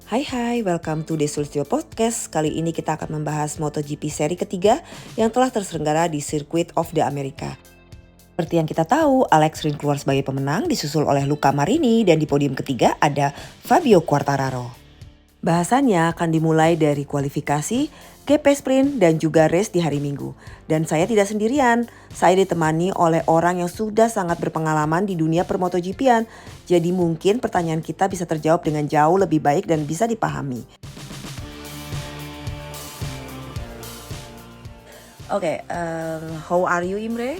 Hai, welcome to The Sulistyo Podcast. Kali ini kita akan membahas MotoGP seri ketiga yang telah terselenggara di Circuit of the America. Seperti yang kita tahu, Alex Rins keluar sebagai pemenang disusul oleh Marini dan di podium ketiga ada Fabio Quartararo. Bahasannya akan dimulai dari kualifikasi, GP sprint dan juga race di hari Minggu. Dan saya tidak sendirian, saya ditemani oleh orang yang sudah sangat berpengalaman di dunia per-MotoGP-an. Jadi mungkin pertanyaan kita bisa terjawab dengan jauh lebih baik dan bisa dipahami. Oke, how are you, Imre?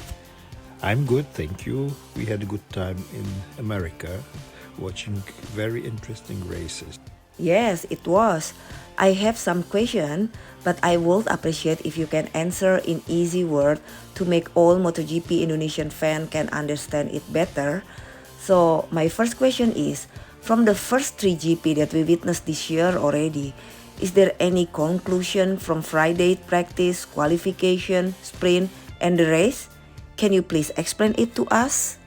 I'm good, thank you. We had a good time in America, watching very interesting races. Yes, it was. I have some question, but I would appreciate if you can answer in easy word to make all MotoGP Indonesian fan can understand it better. So, my first question is, from the first 3 GP that we witnessed this year already, is there any conclusion from Friday practice, qualification, sprint, and the race? Can you please explain it to us?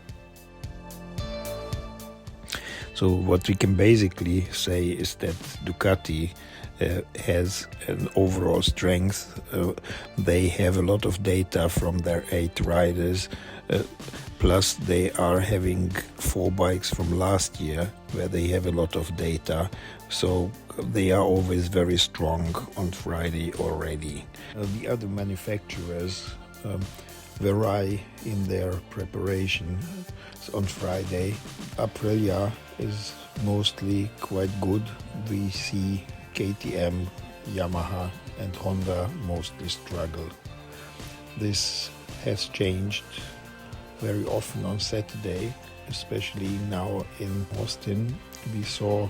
So what we can basically say is that Ducati has an overall strength. They have a lot of data from their 8 riders, plus they are having 4 bikes from last year where they have a lot of data. So they are always very strong on Friday already. The other manufacturers vary in their preparation. On Friday, Aprilia is mostly quite good. We see KTM, Yamaha and Honda mostly struggle. This has changed very often on Saturday, especially now in Austin. We saw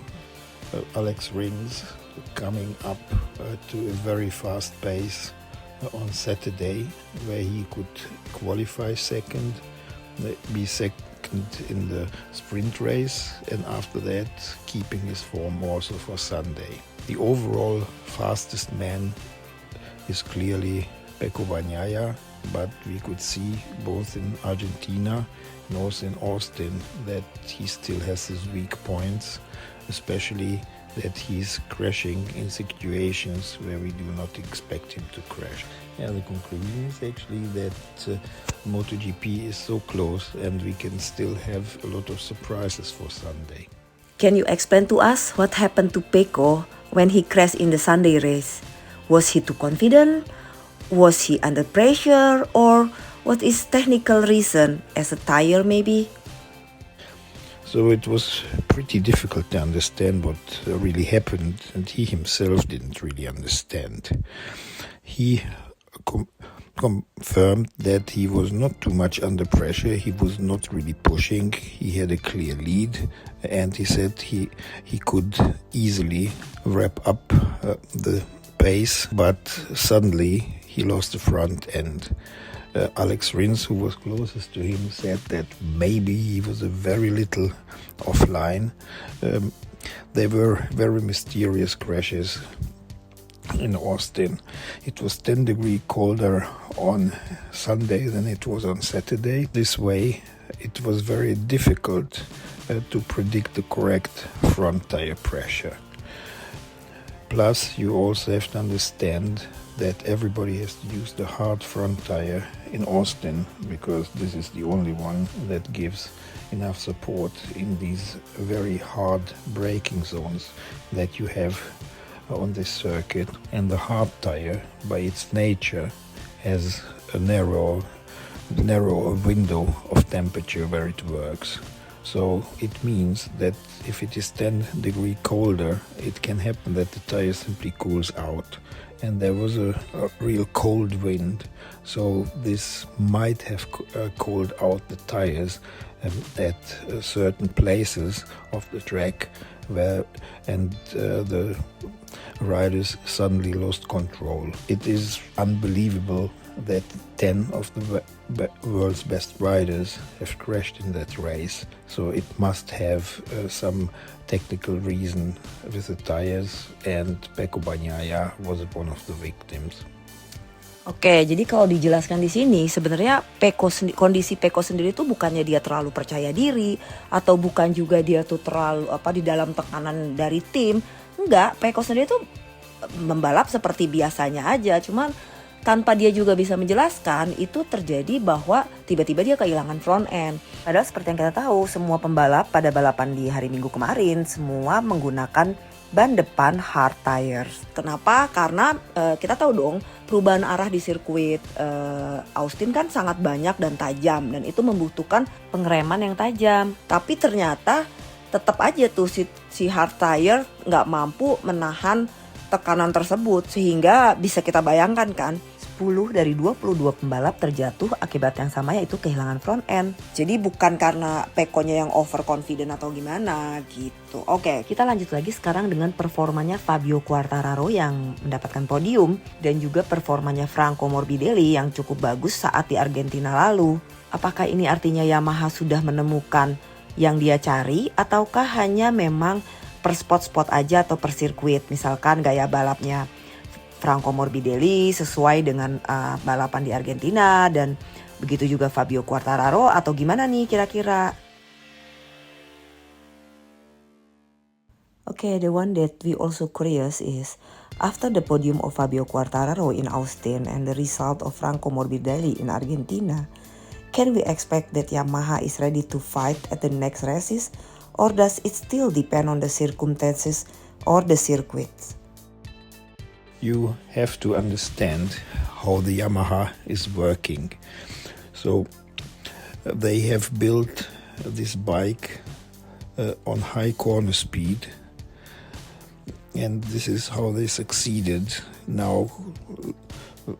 Alex Rins coming up to a very fast pace on Saturday, where he could qualify second, be second in the sprint race, and after that keeping his form also for Sunday. The overall fastest man is clearly Pecco Bagnaia, but we could see both in Argentina and also in Austin that he still has his weak points, especially that he's crashing in situations where we do not expect him to crash. Yeah, the conclusion is actually that MotoGP is so close and we can still have a lot of surprises for Sunday. Can you explain to us what happened to Pecco when he crashed in the Sunday race? Was he too confident? Was he under pressure? Or what is technical reason? As a tire maybe? So it was pretty difficult to understand what really happened, and he himself didn't really understand. He confirmed that he was not too much under pressure, he was not really pushing, he had a clear lead, and he said he could easily wrap up the pace, but suddenly he lost the front end. Alex Rins, who was closest to him, said that maybe he was a very little offline. They were very mysterious crashes in Austin. It was 10 degrees colder on Sunday than it was on Saturday. This way, it was very difficult to predict the correct front tire pressure. Plus, you also have to understand that everybody has to use the hard front tire in Austin, because this is the only one that gives enough support in these very hard braking zones that you have on this circuit. And the hard tire, by its nature, has a narrow window of temperature where it works. So it means that if it is 10 degrees colder, it can happen that the tire simply cools out. And there was a real cold wind, so this might have cooled out the tires at certain places of the track, and the riders suddenly lost control. It is unbelievable that 10 of the world's best riders have crashed in that race, so it must have some technical reason with the tires, and Pecco Bagnaia was one of the victims. Oke, jadi kalau dijelaskan di sini sebenarnya kondisi Pecco sendiri tuh bukannya dia terlalu percaya diri atau bukan juga dia tuh terlalu di dalam tekanan dari tim, Enggak, Pecco sendiri tuh membalap seperti biasanya aja, cuman tanpa dia juga bisa menjelaskan, itu terjadi bahwa tiba-tiba dia kehilangan front end. Padahal seperti yang kita tahu, semua pembalap pada balapan di hari Minggu kemarin semua menggunakan ban depan hard tires. Kenapa? Karena kita tahu dong, perubahan arah di sirkuit Austin kan sangat banyak dan tajam, dan itu membutuhkan pengereman yang tajam. Tapi ternyata tetap aja tuh si hard tire nggak mampu menahan tekanan tersebut, sehingga bisa kita bayangkan kan, 10 dari 22 pembalap terjatuh akibat yang sama, yaitu kehilangan front end. Jadi bukan karena Pecco-nya yang overconfident atau gimana gitu. Oke, kita lanjut lagi sekarang dengan performanya Fabio Quartararo yang mendapatkan podium, dan juga performanya Franco Morbidelli yang cukup bagus saat di Argentina lalu. Apakah ini artinya Yamaha sudah menemukan yang dia cari, ataukah hanya memang per spot-spot aja atau per sirkuit? Misalkan gaya balapnya Franco Morbidelli sesuai dengan balapan di Argentina, dan begitu juga Fabio Quartararo, atau gimana nih kira-kira? Okay, the one that we also curious is after the podium of Fabio Quartararo in Austin and the result of Franco Morbidelli in Argentina, can we expect that Yamaha is ready to fight at the next races, or does it still depend on the circumstances or the circuits? You have to understand how the Yamaha is working. So they have built this bike on high corner speed, and this is how they succeeded now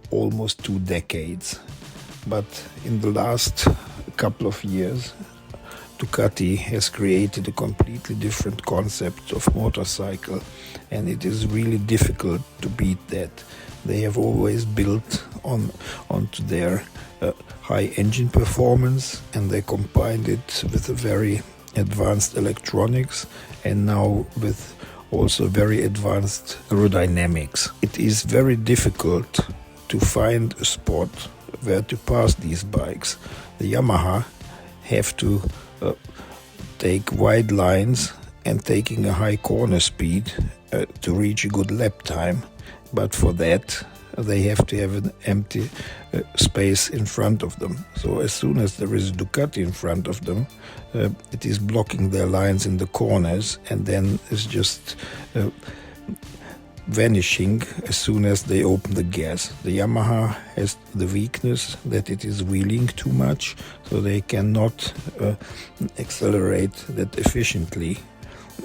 almost 2 decades. But in the last couple of years, Ducati has created a completely different concept of motorcycle, and it is really difficult to beat that. They have always built onto their high engine performance, and they combined it with a very advanced electronics, and now with also very advanced aerodynamics. It is very difficult to find a spot where to pass these bikes. The Yamaha have to take wide lines and taking a high corner speed to reach a good lap time, but for that they have to have an empty space in front of them. So as soon as there is a Ducati in front of them, it is blocking their lines in the corners, and then it's just vanishing as soon as they open the gas. The Yamaha has the weakness that it is wheeling too much, so they cannot accelerate that efficiently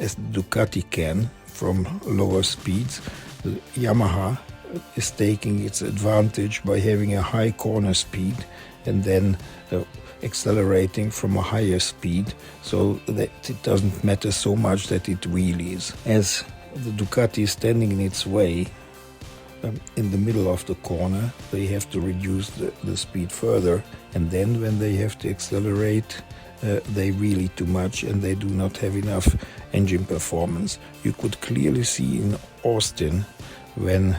as Ducati can from lower speeds. The Yamaha is taking its advantage by having a high corner speed and then accelerating from a higher speed, so that it doesn't matter so much that it wheelies. As the Ducati is standing in its way in the middle of the corner, they have to reduce the speed further, and then when they have to accelerate, they wheelie too much and they do not have enough engine performance. You could clearly see in Austin when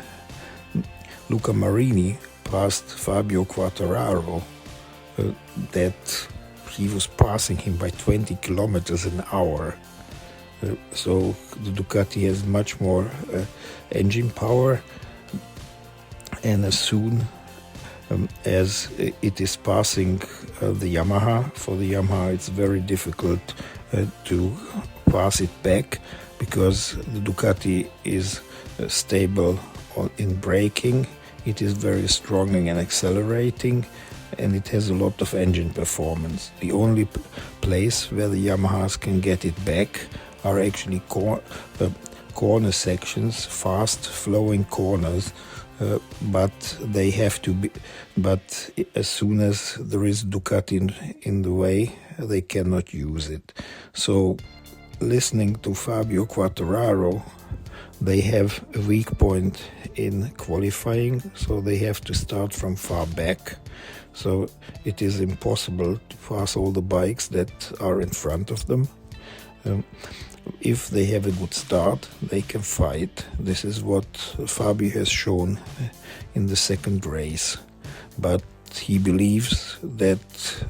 Luca Marini passed Fabio Quartararo that he was passing him by 20 kilometers an hour. So the Ducati has much more engine power, and as soon as it is passing the Yamaha, for the Yamaha it's very difficult to pass it back, because the Ducati is stable in braking, it is very strong in accelerating, and it has a lot of engine performance. The only place where the Yamahas can get it back are actually corner sections, fast flowing corners, but they have to be. But as soon as there is Ducati in the way, they cannot use it. So, listening to Fabio Quartararo, they have a weak point in qualifying, so they have to start from far back. So it is impossible to pass all the bikes that are in front of them. If they have a good start, they can fight. This is what Fabio has shown in the second race. But he believes that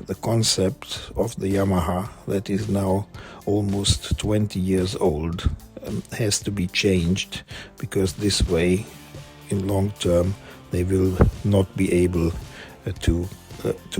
the concept of the Yamaha, that is now almost 20 years old, has to be changed, because this way, in long term, they will not be able to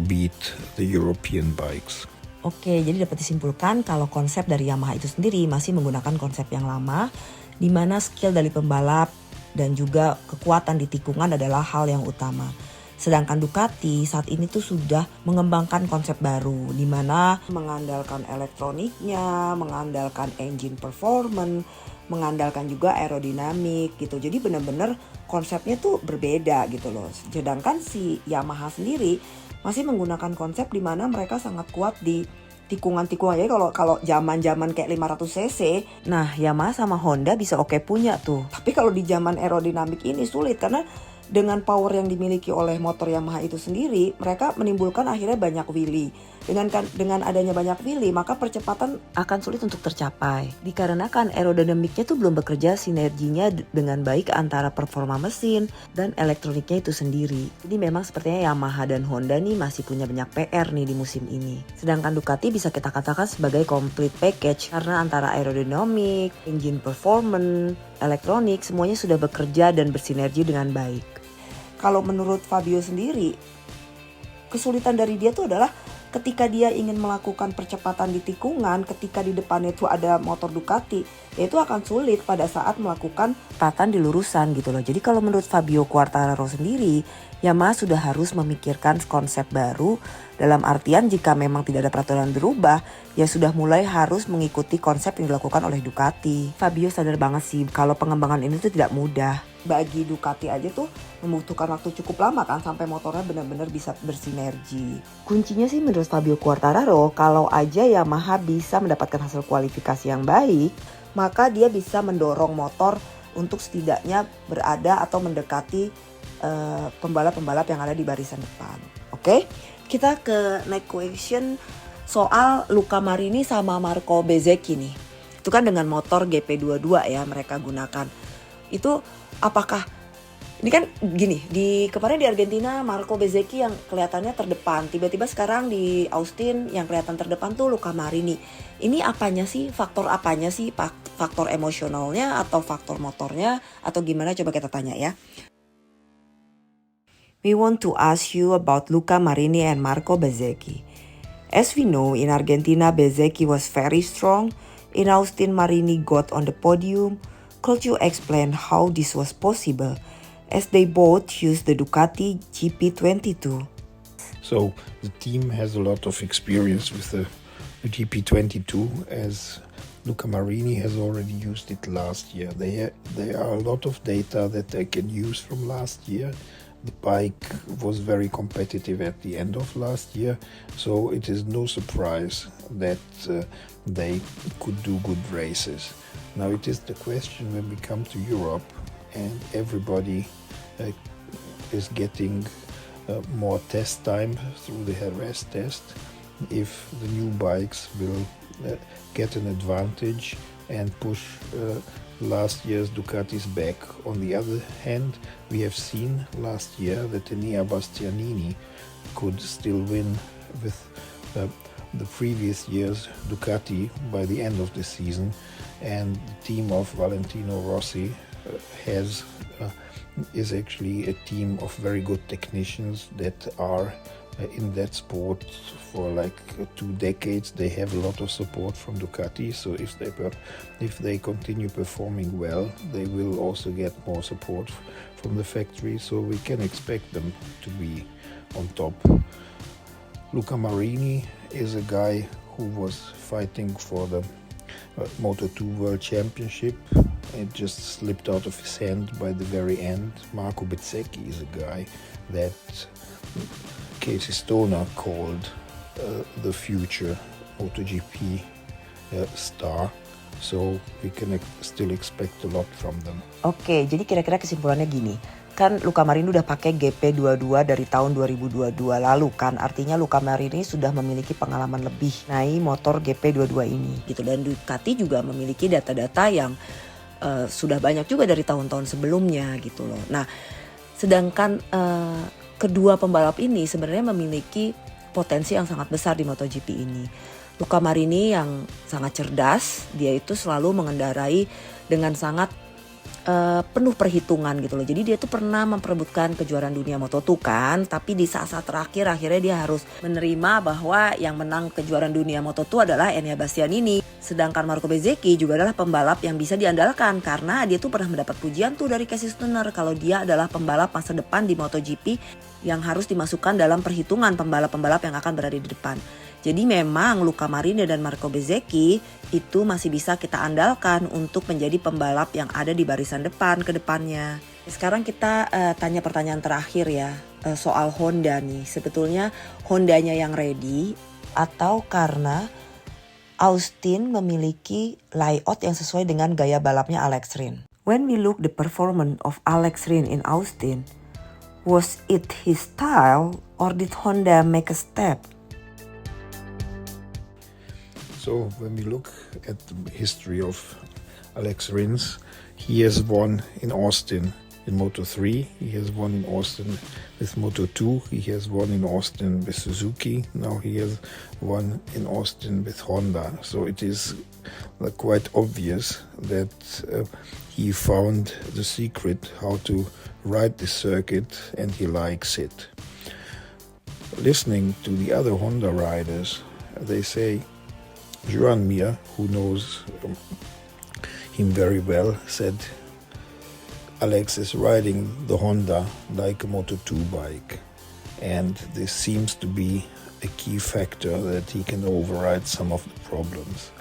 beat the European bikes. Oke, jadi dapat disimpulkan kalau konsep dari Yamaha itu sendiri masih menggunakan konsep yang lama, di mana skill dari pembalap dan juga kekuatan di tikungan adalah hal yang utama. Sedangkan Ducati saat ini tuh sudah mengembangkan konsep baru, di mana mengandalkan elektroniknya, mengandalkan engine performance, mengandalkan juga aerodinamik gitu. Jadi benar-benar konsepnya tuh berbeda gitu loh. Sedangkan si Yamaha sendiri masih menggunakan konsep di mana mereka sangat kuat di tikungan-tikungan. Jadi kalau zaman-zaman kayak 500 cc, nah Yamaha sama Honda bisa oke punya tuh. Tapi kalau di zaman aerodinamik ini sulit, karena dengan power yang dimiliki oleh motor Yamaha itu sendiri, mereka menimbulkan akhirnya banyak wheelie. Dengan adanya banyak wheelie, maka percepatan akan sulit untuk tercapai. Dikarenakan aerodinamiknya tuh belum bekerja sinerginya dengan baik antara performa mesin dan elektroniknya itu sendiri. Jadi memang sepertinya Yamaha dan Honda nih masih punya banyak PR nih di musim ini. Sedangkan Ducati bisa kita katakan sebagai complete package, karena antara aerodinamik, engine performance, elektronik semuanya sudah bekerja dan bersinergi dengan baik. Kalau menurut Fabio sendiri, kesulitan dari dia tuh adalah ketika dia ingin melakukan percepatan di tikungan, ketika di depannya itu ada motor Ducati, ya itu akan sulit pada saat melakukan percepatan di lurusan gitu loh. Jadi kalau menurut Fabio Quartararo sendiri, Yamaha sudah harus memikirkan konsep baru, dalam artian jika memang tidak ada peraturan berubah, ya sudah mulai harus mengikuti konsep yang dilakukan oleh Ducati. Fabio sadar banget sih kalau pengembangan ini tuh tidak mudah. Bagi Ducati aja tuh membutuhkan waktu cukup lama kan sampai motornya benar-benar bisa bersinergi. Kuncinya sih menurut Fabio Quartararo, kalau aja Yamaha bisa mendapatkan hasil kualifikasi yang baik, maka dia bisa mendorong motor untuk setidaknya berada atau mendekati pembalap-pembalap yang ada di barisan depan. Oke, kita ke next question soal Luca Marini sama Marco Bezzecchi nih. Itu kan dengan motor GP22 ya mereka gunakan. Itu apakah ini kan gini, kemarin di Argentina Marco Bezzecchi yang kelihatannya terdepan, tiba-tiba sekarang di Austin yang kelihatan terdepan tuh Luca Marini. Ini apanya sih? Faktor apanya sih? Faktor emosionalnya atau faktor motornya atau gimana? Coba kita tanya ya. We want to ask you about Luca Marini and Marco Bezzecchi. As we know, in Argentina Bezzecchi was very strong. In Austin, Marini got on the podium. Could you explain how this was possible, as they both used the Ducati GP22? So the team has a lot of experience with the GP22, as Luca Marini has already used it last year. There are a lot of data that they can use from last year. The bike was very competitive at the end of last year, so it is no surprise that they could do good races. Now it is the question when we come to Europe and everybody is getting more test time through the Perez test, if the new bikes will get an advantage and push last year's Ducatis back. On the other hand, we have seen last year that Enea Bastianini could still win with the previous year's Ducati by the end of the season, and the team of Valentino Rossi is actually a team of very good technicians that are in that sport for like 2 decades. They have a lot of support from Ducati, so if they continue performing well, they will also get more support from the factory, so we can expect them to be on top. Luca Marini is a guy who was fighting for the Moto2 World Championship. It just slipped out of his hand by the very end. Marco Bezzecchi is a guy that Casey Stoner called the future MotoGP star, so we can still expect a lot from them. Oke, jadi kira-kira kesimpulannya gini. Kan Luca Marini udah pakai GP22 dari tahun 2022 lalu kan. Artinya Luca Marini sudah memiliki pengalaman lebih naik motor GP22 ini gitu. Dan Ducati juga memiliki data-data yang sudah banyak juga dari tahun-tahun sebelumnya gitu loh. Nah, sedangkan kedua pembalap ini sebenarnya memiliki potensi yang sangat besar di MotoGP ini. Luca Marini yang sangat cerdas, dia itu selalu mengendarai dengan sangat penuh perhitungan gitu loh. Jadi dia tuh pernah memperebutkan kejuaraan dunia Moto2 kan, tapi di saat-saat terakhir akhirnya dia harus menerima bahwa yang menang kejuaraan dunia Moto2 adalah Enea Bastianini. Sedangkan Marquez juga adalah pembalap yang bisa diandalkan karena dia tuh pernah mendapat pujian tuh dari Casey Stoner kalau dia adalah pembalap masa depan di MotoGP yang harus dimasukkan dalam perhitungan pembalap-pembalap yang akan berada di depan. Jadi memang Luca Marini dan Marquez itu masih bisa kita andalkan untuk menjadi pembalap yang ada di barisan depan ke depannya. Sekarang kita tanya pertanyaan terakhir ya, soal Honda nih. Sebetulnya Hondanya yang ready atau karena Austin memiliki layout yang sesuai dengan gaya balapnya Alex Rins. When we look the performance of Alex Rins in Austin, was it his style or did Honda make a step? So when we look at the history of Alex Rins, he has won in Austin in Moto3, he has won in Austin with Moto2, he has won in Austin with Suzuki, now he has won in Austin with Honda. So it is quite obvious that he found the secret how to ride the circuit and he likes it. Listening to the other Honda riders, they say Joan Mir, who knows him very well, said Alex is riding the Honda like a Moto2 bike, and this seems to be a key factor that he can override some of the problems.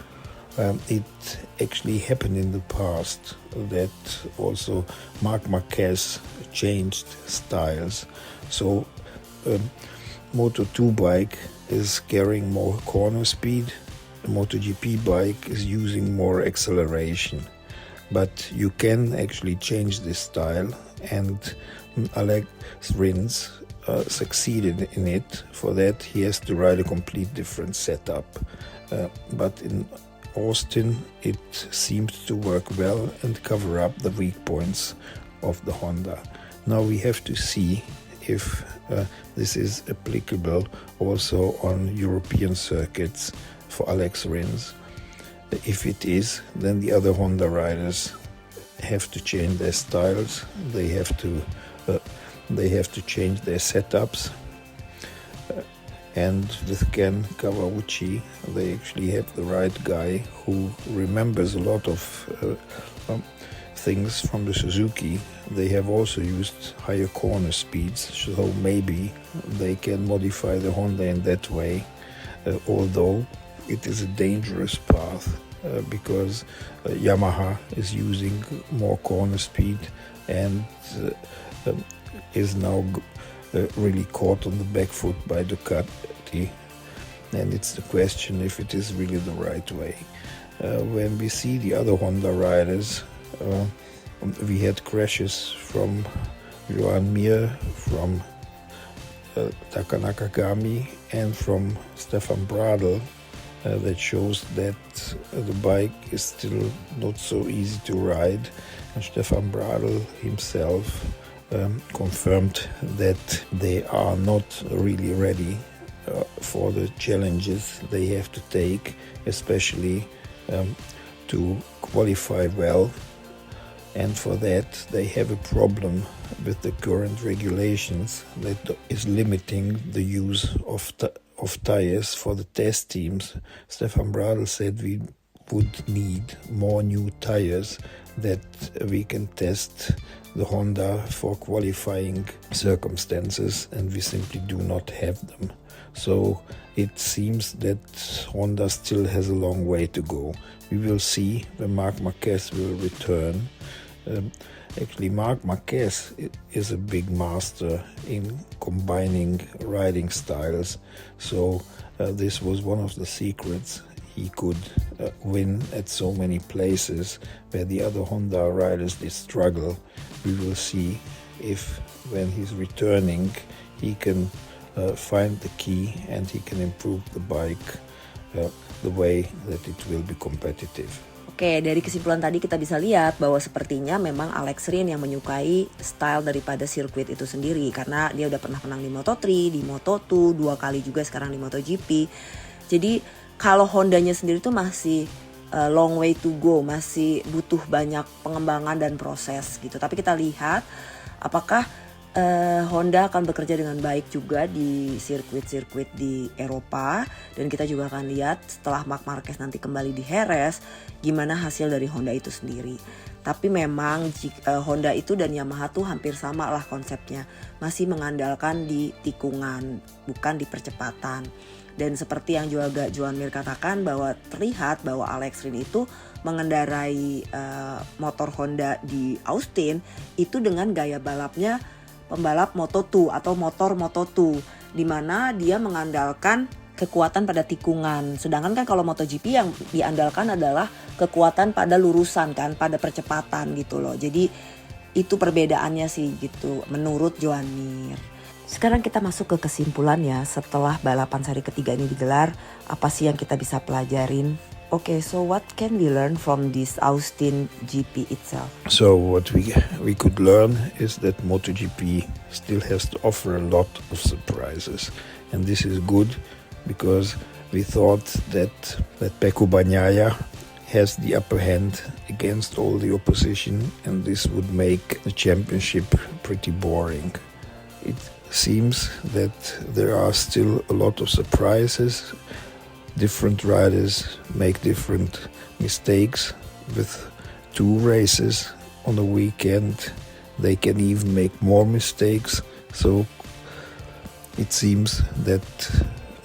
It actually happened in the past that also Marquez changed styles, so Moto2 bike is carrying more corner speed. The MotoGP bike is using more acceleration, but you can actually change this style, and Alex Rins succeeded in it. For that he has to ride a complete different setup, but in Austin it seemed to work well and cover up the weak points of the Honda. Now we have to see if this is applicable also on European circuits for Alex Rins. If it is, then the other Honda riders have to change their styles. They have to change their setups. And with Ken Kawauchi, they actually have the right guy who remembers a lot of things from the Suzuki. They have also used higher corner speeds, so maybe they can modify the Honda in that way, although it is a dangerous path because Yamaha is using more corner speed and is now really caught on the back foot by Ducati, and it's the question if it is really the right way. When we see the other Honda riders, we had crashes from Joan Mir, from Taka Nakagami and from Stefan Bradl. That shows that the bike is still not so easy to ride, and Stefan Bradl himself confirmed that they are not really ready for the challenges they have to take, especially to qualify well, and for that they have a problem with the current regulations that is limiting the use of tires for the test teams. Stefan Bradl said we would need more new tires that we can test the Honda for qualifying circumstances, and we simply do not have them. So it seems that Honda still has a long way to go. We will see when Marquez will return. Actually, Marquez is a big master in combining riding styles, so this was one of the secrets. He could win at so many places where the other Honda riders did struggle. We will see if when he's returning he can find the key and he can improve the bike the way that it will be competitive. Oke, dari kesimpulan tadi kita bisa lihat bahwa sepertinya memang Alex Rins yang menyukai style daripada sirkuit itu sendiri, karena dia udah pernah menang di Moto3, di Moto2, 2 kali juga sekarang di MotoGP. Jadi kalau Hondanya sendiri tuh masih long way to go, masih butuh banyak pengembangan dan proses gitu. Tapi kita lihat apakah Honda akan bekerja dengan baik juga di sirkuit-sirkuit di Eropa, dan kita juga akan lihat setelah Marquez nanti kembali di Perez gimana hasil dari Honda itu sendiri. Tapi memang Honda itu dan Yamaha tuh hampir sama lah konsepnya, masih mengandalkan di tikungan bukan di percepatan. Dan seperti yang juga Joan Mir katakan, bahwa terlihat bahwa Alex Rins itu mengendarai motor Honda di Austin itu dengan gaya balapnya pembalap Moto2 atau motor Moto2, di mana dia mengandalkan kekuatan pada tikungan. Sedangkan kan kalau MotoGP yang diandalkan adalah kekuatan pada lurusan kan, pada percepatan gitu loh. Jadi itu perbedaannya sih gitu menurut Joan Mir. Sekarang kita masuk ke kesimpulan ya, setelah balapan seri ketiga ini digelar, apa sih yang kita bisa pelajarin? Okay, so what can we learn from this Austin GP itself? So what we could learn is that MotoGP still has to offer a lot of surprises, and this is good because we thought that Pecco Bagnaia has the upper hand against all the opposition, and this would make the championship pretty boring. It seems that there are still a lot of surprises. Different riders make different mistakes. With 2 races on the weekend, they can even make more mistakes. So it seems that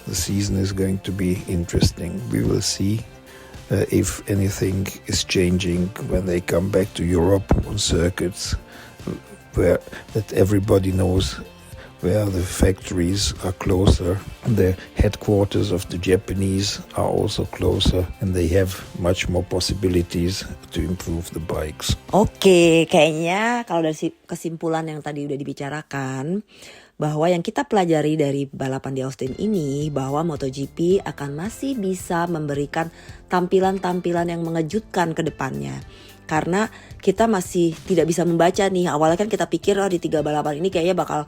the season is going to be interesting. We will see if anything is changing when they come back to Europe on circuits where that everybody knows where the factories are closer. The headquarters of the Japanese are also closer, and they have much more possibilities to improve the bikes. Oke, kayaknya kalau dari kesimpulan yang tadi udah dibicarakan, bahwa yang kita pelajari dari balapan di Austin ini, bahwa MotoGP akan masih bisa memberikan tampilan-tampilan yang mengejutkan ke depannya. Karena kita masih tidak bisa membaca nih, awalnya kan kita pikir di 3 balapan ini kayaknya bakal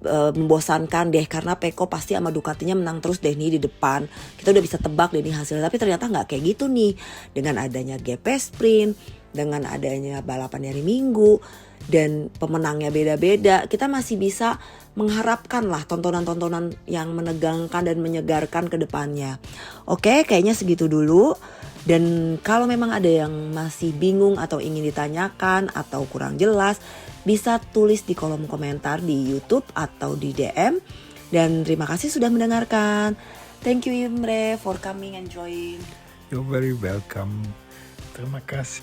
membosankan deh, karena Pecco pasti sama Ducatinya menang terus deh nih di depan. Kita udah bisa tebak deh nih hasilnya, tapi ternyata gak kayak gitu nih. Dengan adanya GP Sprint, dengan adanya balapan dari Minggu, dan pemenangnya beda-beda, kita masih bisa mengharapkan lah tontonan-tontonan yang menegangkan dan menyegarkan ke depannya. Oke, kayaknya segitu dulu. Dan kalau memang ada yang masih bingung atau ingin ditanyakan atau kurang jelas, bisa tulis di kolom komentar di YouTube atau di DM. Dan terima kasih sudah mendengarkan. Thank you Imre for coming and join. You're very welcome. Terima kasih.